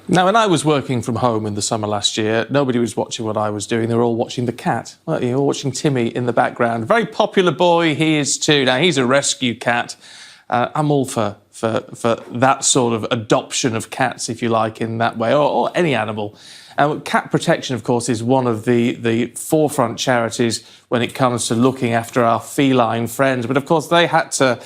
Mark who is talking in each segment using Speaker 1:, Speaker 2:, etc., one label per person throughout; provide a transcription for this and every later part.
Speaker 1: Now, when I was working from home in the summer last year, nobody was watching what I was doing. They were all watching the cat. Well, you were watching Timmy in the background. Very popular boy he is too. Now, he's a rescue cat. I'm all for that sort of adoption of cats, if you like, in that way, or any animal. Cat protection, of course, is one of the forefront charities when it comes to looking after our feline friends. But, of course, they had to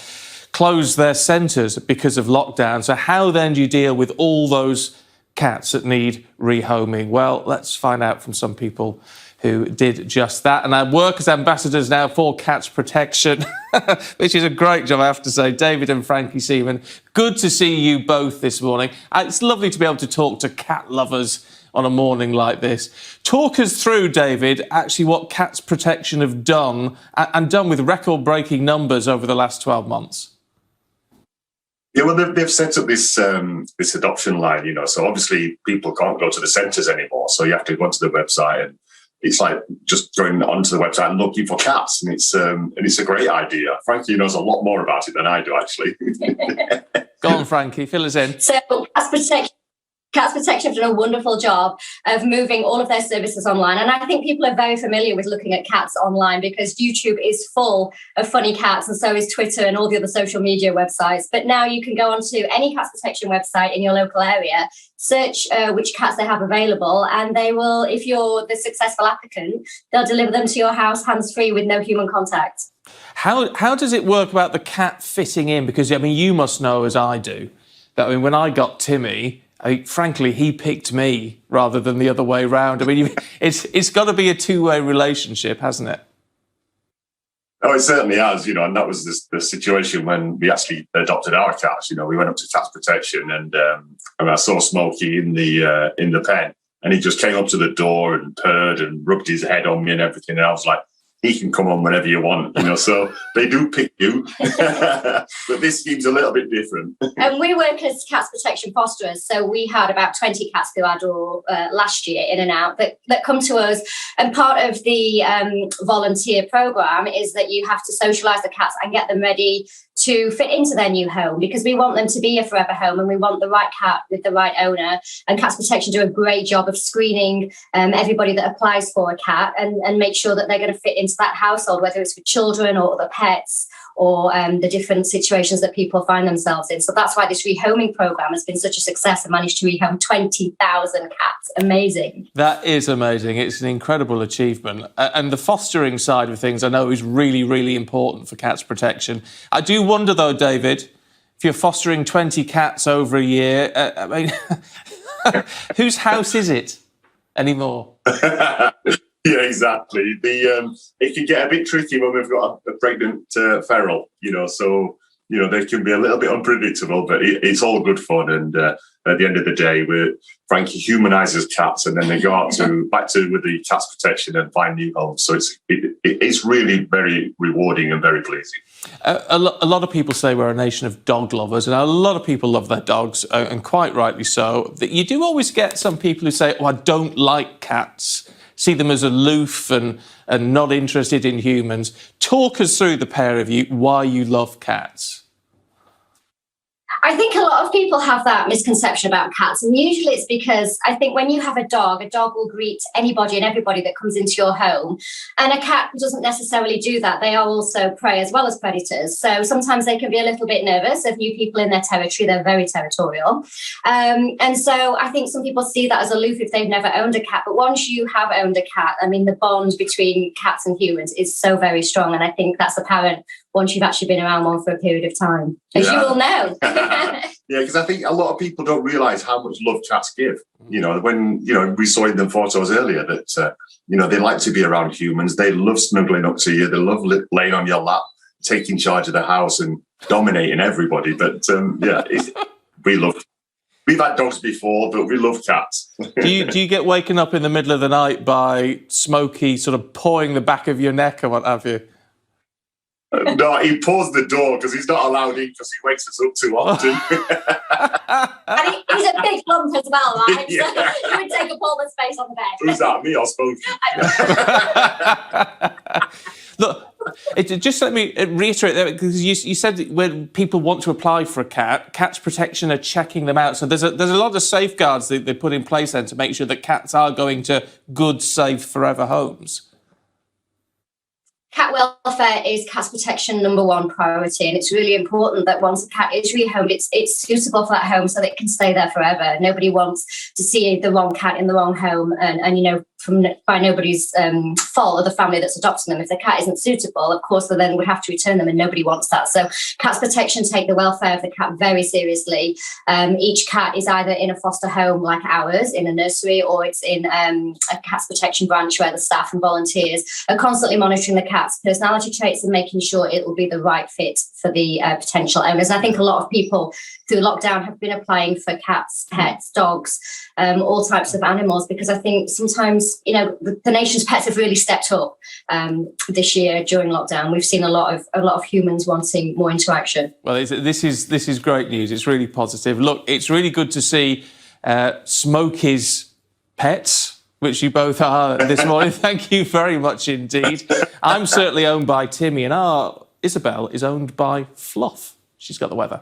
Speaker 1: close their centres because of lockdown. So how then do you deal with all those cats that need rehoming? Well, let's find out from some people who did just that. And I work as ambassadors now for Cats Protection, which is a great job, I have to say. David and Frankie Seaman, good to see you both this morning. It's lovely to be able to talk to cat lovers on a morning like this. Talk us through, David, actually what Cats Protection have done, and done with record-breaking numbers over the last 12 months.
Speaker 2: Yeah, well, they've set up this adoption line, so obviously people can't go to the centres anymore, so you have to go onto the website, and it's like just going onto the website and looking for cats, and it's a great idea. Frankie knows a lot more about it than I do, actually.
Speaker 1: Go on, Frankie, fill us in.
Speaker 3: So, Cats Protection have done a wonderful job of moving all of their services online. And I think people are very familiar with looking at cats online because YouTube is full of funny cats, and so is Twitter and all the other social media websites. But now you can go onto any Cats Protection website in your local area, search which cats they have available, and they will, if you're the successful applicant, they'll deliver them to your house hands-free with no human contact.
Speaker 1: How does it work about the cat fitting in? Because, you must know, as I do, that when I got Timmy, frankly, he picked me rather than the other way round. It's got to be a two-way relationship, hasn't it?
Speaker 2: Oh, it certainly has, and that was the situation when we actually adopted our cats. We went up to Cats Protection, and I saw Smokey in the pen, and he just came up to the door and purred and rubbed his head on me and everything, and I was like, he can come on whenever you want, so they do pick you. But this scheme's a little bit different.
Speaker 3: And we work as Cats Protection fosterers, so we had about 20 cats through our door last year, in and out, that come to us. And part of the volunteer programme is that you have to socialise the cats and get them ready to fit into their new home, because we want them to be a forever home and we want the right cat with the right owner. And Cats Protection do a great job of screening everybody that applies for a cat and make sure that they're going to fit into that household, whether it's for children or other pets or the different situations that people find themselves in. So that's why this rehoming programme has been such a success and managed to rehome 20,000 cats. Amazing.
Speaker 1: That is amazing. It's an incredible achievement. And the fostering side of things, I know, is really, really important for Cats Protection. I do wonder, though, David, if you're fostering 20 cats over a year, whose house is it anymore?
Speaker 2: Yeah, exactly. It can get a bit tricky when we've got a pregnant feral, so, they can be a little bit unpredictable, but it's all good fun. And at the end of the day, Frankie humanises cats, and then they go out back with the Cats Protection and find new homes. So it's really very rewarding and very pleasing.
Speaker 1: A lot of people say we're a nation of dog lovers, and a lot of people love their dogs, and quite rightly so. You do always get some people who say, I don't like cats, see them as aloof and not interested in humans. Talk us through, the pair of you, why you love cats.
Speaker 3: I think a lot of people have that misconception about cats, and usually it's because I think when you have a dog will greet anybody and everybody that comes into your home, and a cat doesn't necessarily do that. They are also prey as well as predators, so sometimes they can be a little bit nervous of new people in their territory. They're very territorial, and so I think some people see that as aloof if they've never owned a cat, but once you have owned a cat, the bond between cats and humans is so very strong, and I think that's apparent once you've actually been around one for a period of time, as you will know.
Speaker 2: Yeah, because I think a lot of people don't realise how much love cats give. When we saw in the photos earlier that they like to be around humans. They love snuggling up to you. They love laying on your lap, taking charge of the house and dominating everybody. But we love. We've had dogs before, but we love cats.
Speaker 1: Do you get waken up in the middle of the night by Smokey sort of pawing the back of your neck or what have you?
Speaker 2: No, he paws the door because he's not allowed in because he wakes us up too often.
Speaker 3: And he's a big lump as well, right?
Speaker 2: Yeah.
Speaker 3: So he would take up all the space on the bed.
Speaker 2: Who's that, me or Smokey?
Speaker 1: Look, Just let me reiterate that, because you said that when people want to apply for a cat, Cats Protection are checking them out. So there's a lot of safeguards they put in place then to make sure that cats are going to good, safe, forever homes.
Speaker 3: Cat welfare is Cats Protection #1 priority, and it's really important that once a cat is rehomed, it's suitable for that home so that it can stay there forever. Nobody wants to see the wrong cat in the wrong home, and by nobody's fault of the family that's adopting them. If the cat isn't suitable, of course, they then would have to return them, and nobody wants that. So Cats Protection take the welfare of the cat very seriously. Each cat is either in a foster home like ours, in a nursery, or it's in a Cats Protection branch where the staff and volunteers are constantly monitoring the cat's personality traits and making sure it will be the right fit for the potential owners. And I think a lot of people through lockdown have been applying for cats, pets, dogs, all types of animals, because I think sometimes, the nation's pets have really stepped up this year during lockdown. We've seen a lot of humans wanting more interaction.
Speaker 1: Well, this is great news. It's really positive. Look, it's really good to see Smokey's pets, which you both are this morning. Thank you very much indeed. I'm certainly owned by Timmy, and our Isabel is owned by Fluff. She's got the weather.